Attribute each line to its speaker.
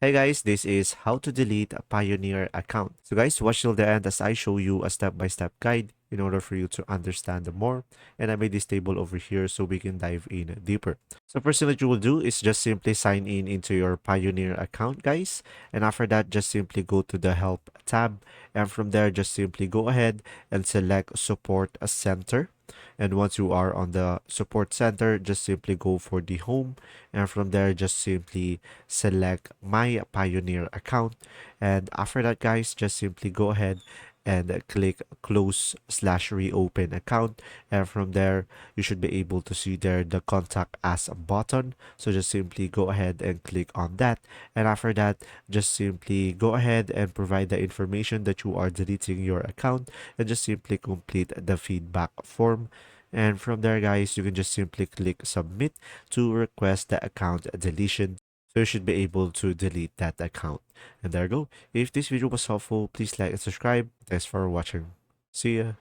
Speaker 1: Hey guys, this is how to delete a Payoneer account. So guys, watch till the end as I show you a step-by-step guide in order for you to understand more. And I made this table over here so we can dive in deeper. So first thing that you will do is just simply sign in into your Payoneer account, guys. And after that, just simply go to the Help tab. And from there, just simply go ahead and select Support Center. And once you are on the support center, just simply go for the home. And from there, just simply select my Pioneer account. And after that, guys, just simply go ahead and click close/reopen account. And from there, you should be able to see there the contact us button. So just simply go ahead and click on that. And after that, just simply go ahead and provide the information that you are deleting your account and just simply complete the feedback form. And from there, guys, you can just simply click submit to request the account deletion. So you should be able to delete that account. And there you go. If this video was helpful, please like and subscribe. Thanks for watching. See ya.